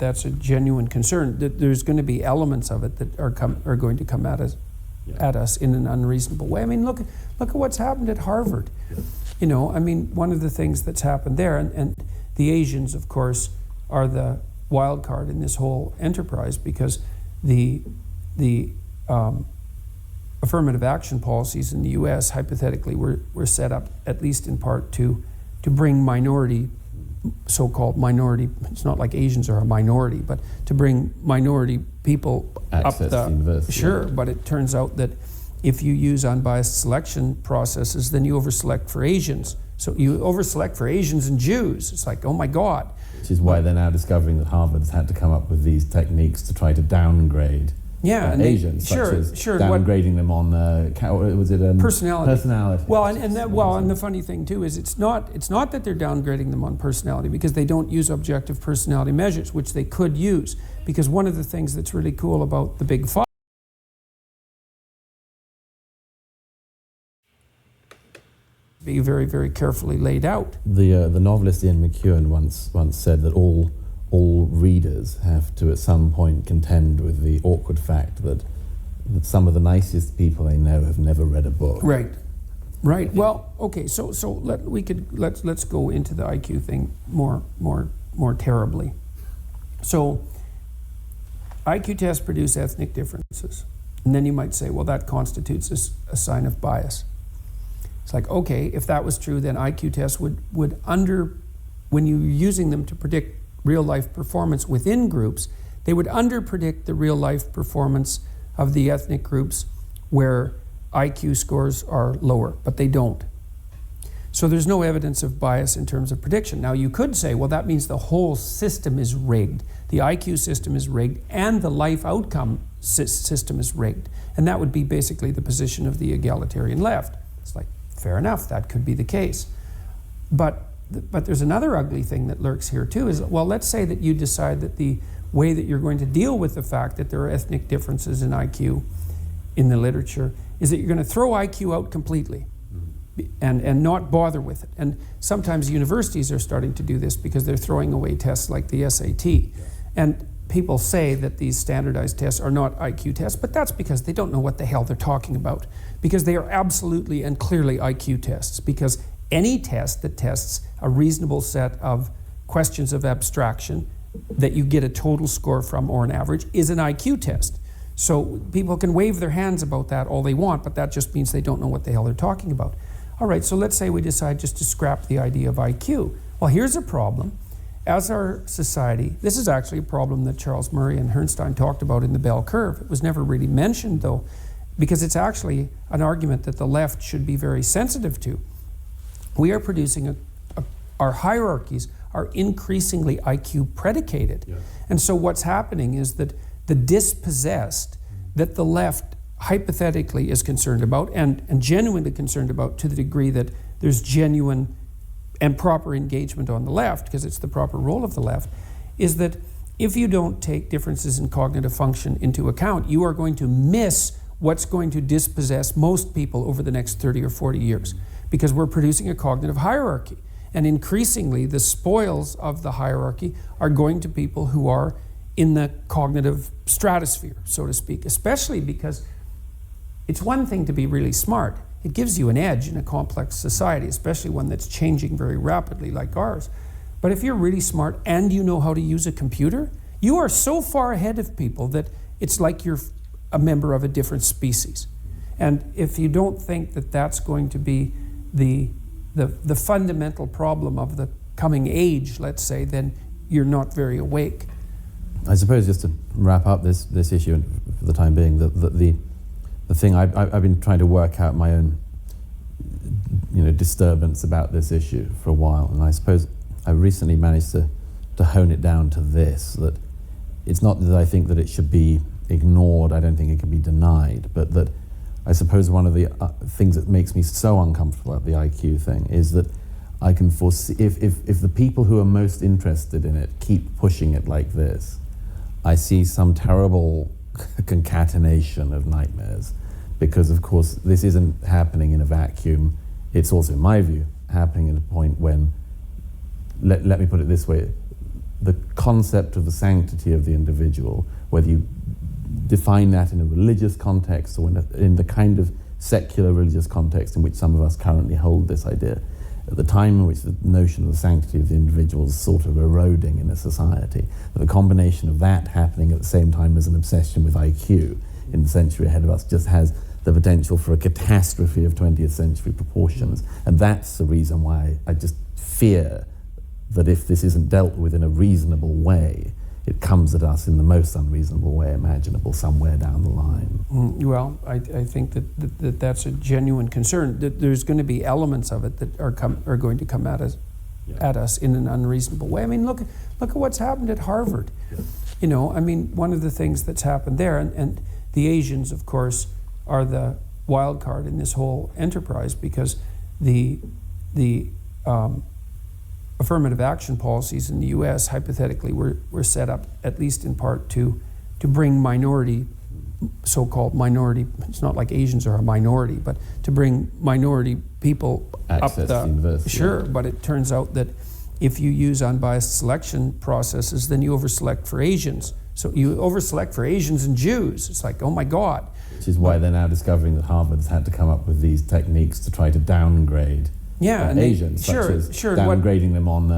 that's a genuine concern. That there's going to be elements of it that are going to come at us in an unreasonable way. I mean, look at what's happened at Harvard. Yeah. You know, I mean, one of the things that's happened there, and the Asians, of course, are the wild card in this whole enterprise, because the affirmative action policies in the U.S. hypothetically were set up, at least in part, to bring so-called minority, it's not like Asians are a minority, but to bring minority people access up to university. Sure, but it turns out that if you use unbiased selection processes, then you overselect for Asians. So you overselect for Asians and Jews. It's like, oh my God. Which is why they're now discovering that Harvard's had to come up with these techniques to try to downgrade Asians, such as downgrading them on personality. Well, and the funny thing too is it's not that they're downgrading them on personality, because they don't use objective personality measures, which they could use. Because one of the things that's really cool about the Big Five be very, very carefully laid out. The novelist Ian McEwan once said that all readers have to at some point contend with the awkward fact that some of the nicest people they know have never read a book. Right. Well, okay. So let's go into the IQ thing more terribly. So IQ tests produce ethnic differences, and then you might say, well, that constitutes a sign of bias. It's like, okay, if that was true, then IQ tests would when you're using them to predict real-life performance within groups, they would underpredict the real-life performance of the ethnic groups where IQ scores are lower, but they don't. So there's no evidence of bias in terms of prediction. Now you could say, well, that means the whole system is rigged. The IQ system is rigged and the life outcome system is rigged. And that would be basically the position of the egalitarian left. It's like, fair enough, that could be the case. But there's another ugly thing that lurks here too, is, well, let's say that you decide that the way that you're going to deal with the fact that there are ethnic differences in IQ in the literature is that you're going to throw IQ out completely and not bother with it. And sometimes universities are starting to do this because they're throwing away tests like the SAT. And people say that these standardized tests are not IQ tests, but that's because they don't know what the hell they're talking about, because they are absolutely and clearly IQ tests, because any test that tests a reasonable set of questions of abstraction that you get a total score from or an average is an IQ test. So people can wave their hands about that all they want, but that just means they don't know what the hell they're talking about. All right, so let's say we decide just to scrap the idea of IQ. Well, here's a problem. As our society, this is actually a problem that Charles Murray and Herrnstein talked about in the bell curve. It was never really mentioned, though, because it's actually an argument that the left should be very sensitive to. We are producing our hierarchies are increasingly IQ predicated. Yeah. And so what's happening is that the dispossessed that the left hypothetically is concerned about and genuinely concerned about, to the degree that there's genuine and proper engagement on the left, because it's the proper role of the left, is that if you don't take differences in cognitive function into account, you are going to miss what's going to dispossess most people over the next 30 or 40 years. Because we're producing a cognitive hierarchy. And increasingly, the spoils of the hierarchy are going to people who are in the cognitive stratosphere, so to speak, especially because it's one thing to be really smart. It gives you an edge in a complex society, especially one that's changing very rapidly like ours. But if you're really smart and you know how to use a computer, you are so far ahead of people that it's like you're a member of a different species. And if you don't think that that's going to be the fundamental problem of the coming age, let's say, then you're not very awake. I suppose, just to wrap up this issue for the time being, the thing I've been trying to work out my own disturbance about this issue for a while, and I suppose I recently managed to hone it down to this, that it's not that I think that it should be ignored, I don't think it can be denied, but that I suppose one of the things that makes me so uncomfortable about the IQ thing is that I can foresee, if the people who are most interested in it keep pushing it like this, I see some terrible concatenation of nightmares, because of course this isn't happening in a vacuum. It's also, in my view, happening at a point when, let me put it this way, the concept of the sanctity of the individual, whether you define that in a religious context or in the kind of secular religious context in which some of us currently hold this idea, at the time in which the notion of the sanctity of the individual is sort of eroding in a society, the combination of that happening at the same time as an obsession with IQ in the century ahead of us just has the potential for a catastrophe of 20th century proportions. And that's the reason why I just fear that if this isn't dealt with in a reasonable way, it comes at us in the most unreasonable way imaginable somewhere down the line. Well, I think that's a genuine concern. That there's going to be elements of it that are going to come at us in an unreasonable way. I mean, look at what's happened at Harvard. Yeah. You know, I mean, one of the things that's happened there, and the Asians, of course, are the wild card in this whole enterprise, because the affirmative action policies in the U.S. hypothetically were set up, at least in part, to bring so-called minority, it's not like Asians are a minority, but to bring minority people access up to university. Sure, but it turns out that if you use unbiased selection processes, then you overselect for Asians. So you overselect for Asians and Jews. It's like, oh my God. Which is why they're now discovering that Harvard's had to come up with these techniques to try to downgrade Asians, such as downgrading them on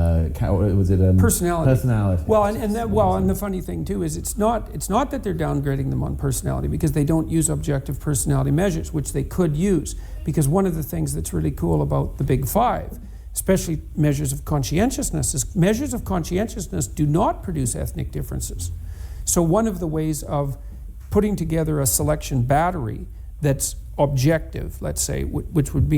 personality. Well, and the funny thing too is it's not that they're downgrading them on personality, because they don't use objective personality measures, which they could use. Because one of the things that's really cool about the Big Five, especially measures of conscientiousness, is measures of conscientiousness do not produce ethnic differences. So one of the ways of putting together a selection battery that's objective, let's say, which would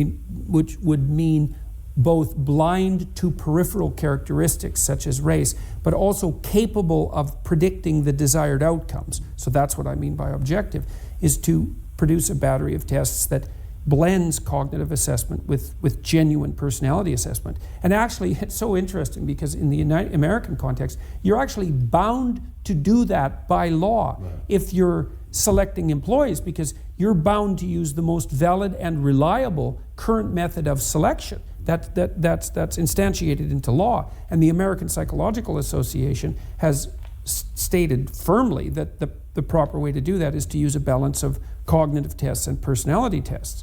mean both blind to peripheral characteristics such as race, but also capable of predicting the desired outcomes. So that's what I mean by objective, is to produce a battery of tests that blends cognitive assessment with genuine personality assessment. And actually, it's so interesting because in the American context, you're actually bound to do that by law if you're selecting employees, because you're bound to use the most valid and reliable current method of selection. That's instantiated into law. And the American Psychological Association has stated firmly that the proper way to do that is to use a balance of cognitive tests and personality tests.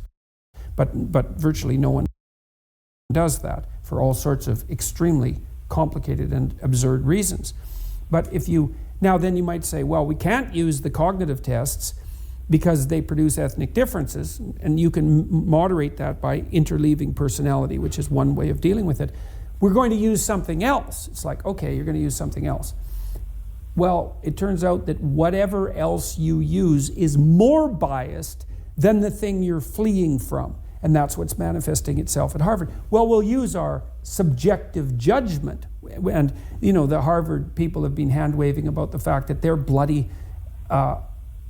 But virtually no one does that for all sorts of extremely complicated and absurd reasons. But then you might say, well, we can't use the cognitive tests because they produce ethnic differences, and you can moderate that by interleaving personality, which is one way of dealing with it. We're going to use something else. It's like, okay, you're going to use something else. Well, it turns out that whatever else you use is more biased than the thing you're fleeing from. And that's what's manifesting itself at Harvard. Well, we'll use our subjective judgment. And, the Harvard people have been hand-waving about the fact that their bloody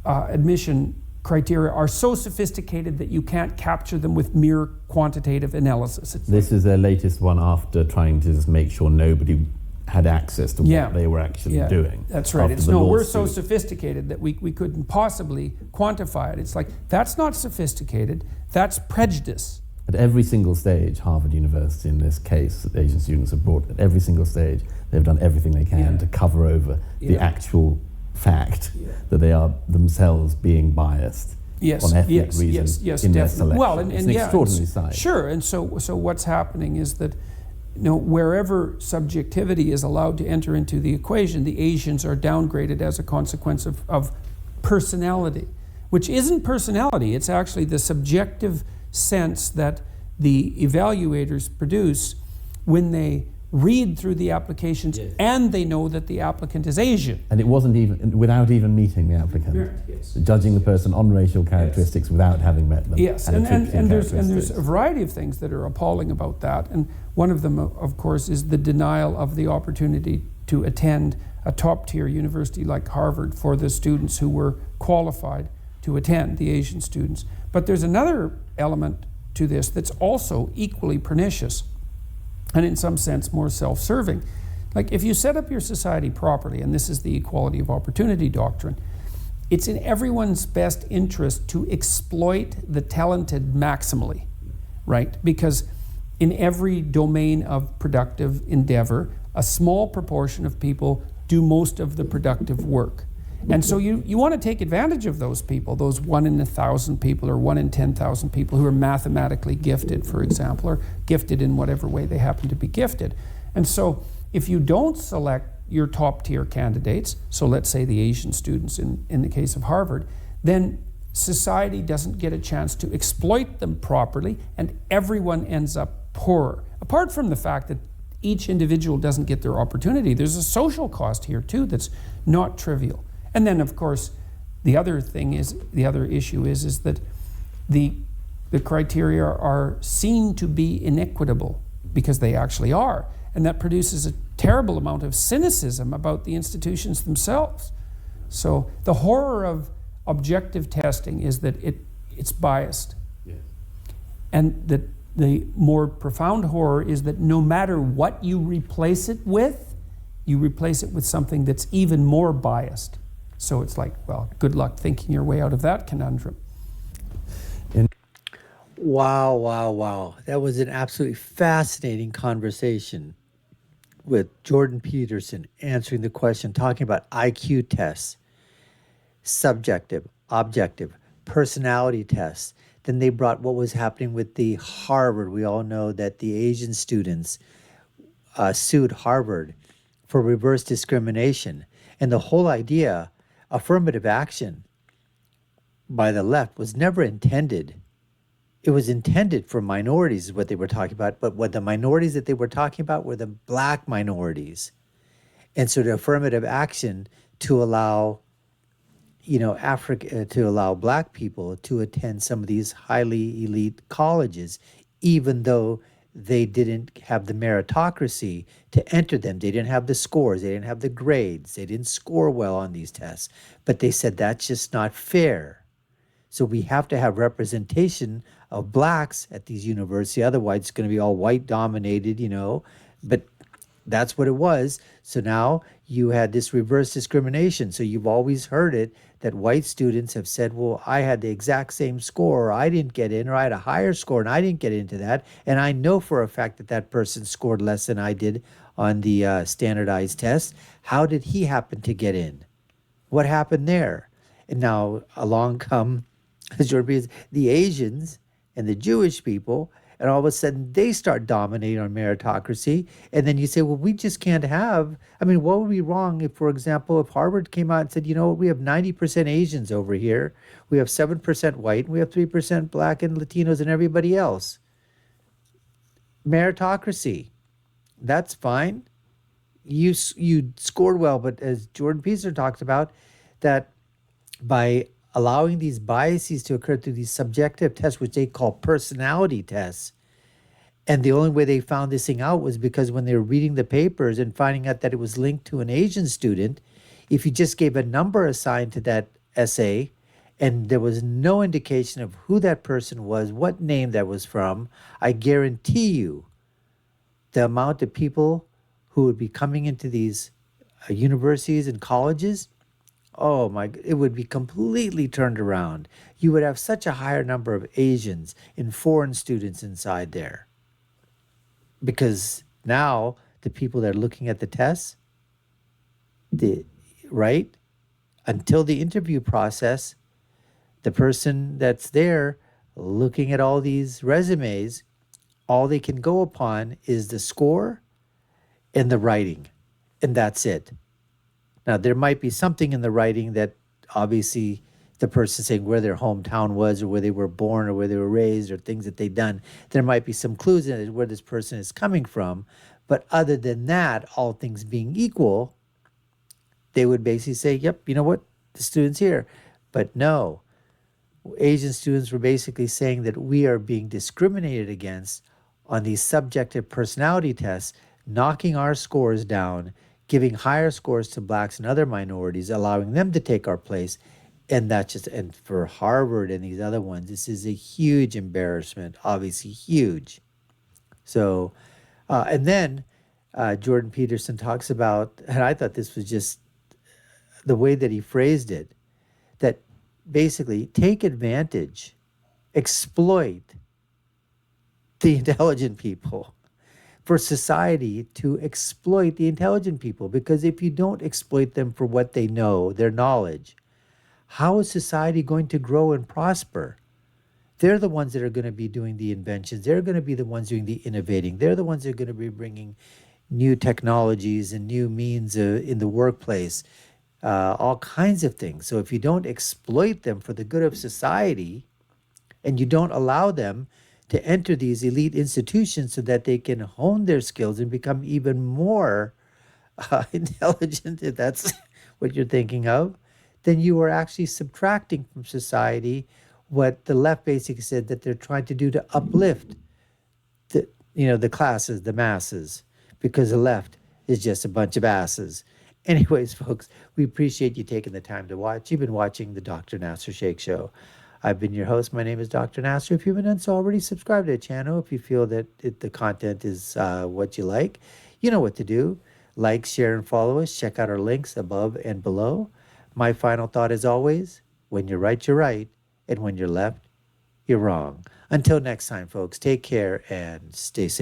admission criteria are so sophisticated that you can't capture them with mere quantitative analysis. This is their latest one after trying to just make sure nobody had access to what they were actually doing. That's right. We're so sophisticated that we couldn't possibly quantify it. It's like, that's not sophisticated, that's prejudice. At every single stage, Harvard University in this case, that Asian students have brought, at every single stage, they've done everything they can to cover over the actual fact that they are themselves being biased on ethnic reasons in their selection. Well, it's an extraordinary sight. Sure, and so what's happening is that wherever subjectivity is allowed to enter into the equation, the Asians are downgraded as a consequence of personality, which isn't personality. It's actually the subjective sense that the evaluators produce when they read through the applications and they know that the applicant is Asian. And it wasn't even, without even meeting the applicant. Judging the person on racial characteristics without having met them. Yes, and there's a variety of things that are appalling about that. And one of them, of course, is the denial of the opportunity to attend a top-tier university like Harvard for the students who were qualified to attend, the Asian students. But there's another element to this that's also equally pernicious, and in some sense more self-serving. Like, if you set up your society properly, and this is the equality of opportunity doctrine, it's in everyone's best interest to exploit the talented maximally, right? Because in every domain of productive endeavor, a small proportion of people do most of the productive work. And so you want to take advantage of those people, those 1 in 1,000 people or 1 in 10,000 people who are mathematically gifted, for example, or gifted in whatever way they happen to be gifted. And so if you don't select your top tier candidates, so let's say the Asian students in the case of Harvard, then society doesn't get a chance to exploit them properly and everyone ends up poorer. Apart from the fact that each individual doesn't get their opportunity, there's a social cost here too that's not trivial. And then, of course, the other issue is that the criteria are seen to be inequitable because they actually are. And that produces a terrible amount of cynicism about the institutions themselves. So the horror of objective testing is that it's biased. Yes. And that the more profound horror is that no matter what you replace it with something that's even more biased. So it's like, well, good luck thinking your way out of that conundrum. Wow. That was an absolutely fascinating conversation with Jordan Peterson answering the question, talking about IQ tests, subjective, objective, personality tests. Then they brought what was happening with the Harvard. We all know that the Asian students sued Harvard for reverse discrimination. And the whole idea, affirmative action by the left, was never intended. It was intended for minorities, is what they were talking about. But what the minorities that they were talking about were the black minorities. And so the affirmative action to allow, to allow black people to attend some of these highly elite colleges, even though they didn't have the meritocracy to enter them. They didn't have the scores. They didn't have the grades. They didn't score well on these tests. But they said that's just not fair. So we have to have representation of blacks at these universities. Otherwise, it's going to be all white dominated, But that's what it was. So now you had this reverse discrimination. So you've always heard it that white students have said, well, I had the exact same score, or I didn't get in, or I had a higher score and I didn't get into that. And I know for a fact that that person scored less than I did on the standardized test. How did he happen to get in? What happened there? And now along come the Asians and the Jewish people, and all of a sudden they start dominating on meritocracy. And then you say, well, we just can't have, what would be wrong if, for example, if Harvard came out and said, we have 90% Asians over here, we have 7% white, and we have 3% black and Latinos and everybody else. Meritocracy, that's fine. You scored well, but as Jordan Peterson talks about, that by allowing these biases to occur through these subjective tests, which they call personality tests. And the only way they found this thing out was because when they were reading the papers and finding out that it was linked to an Asian student, if you just gave a number assigned to that essay and there was no indication of who that person was, what name that was from, I guarantee you the amount of people who would be coming into these universities and colleges, oh my, it would be completely turned around. You would have such a higher number of Asians and foreign students inside there. Because now the people that are looking at the tests, until the interview process, the person that's there looking at all these resumes, all they can go upon is the score and the writing, and that's it. Now, there might be something in the writing that obviously the person saying where their hometown was or where they were born or where they were raised or things that they've done. There might be some clues in it where this person is coming from. But other than that, all things being equal, they would basically say, yep, you know what, the student's here. But no, Asian students were basically saying that we are being discriminated against on these subjective personality tests, knocking our scores down, giving higher scores to blacks and other minorities, allowing them to take our place. And and for Harvard and these other ones, this is a huge embarrassment, obviously huge. So, and then Jordan Peterson talks about, and I thought this was just the way that he phrased it, that basically take advantage, exploit the intelligent people, for society to exploit the intelligent people. Because if you don't exploit them for what they know, their knowledge, how is society going to grow and prosper? They're the ones that are going to be doing the inventions. They're going to be the ones doing the innovating. They're the ones that are going to be bringing new technologies and new means in the workplace, all kinds of things. So if you don't exploit them for the good of society, and you don't allow them to enter these elite institutions so that they can hone their skills and become even more intelligent, if that's what you're thinking of, then you are actually subtracting from society what the left basically said that they're trying to do to uplift the classes, the masses, because the left is just a bunch of asses. Anyways, folks, we appreciate you taking the time to watch. You've been watching the Dr. Nasir Shaikh Show. I've been your host. My name is Dr. Nasir. If you haven't done so already, subscribe to the channel. If you feel that the content is what you like, you know what to do. Like, share, and follow us. Check out our links above and below. My final thought is always, when you're right, you're right. And when you're left, you're wrong. Until next time, folks, take care and stay safe.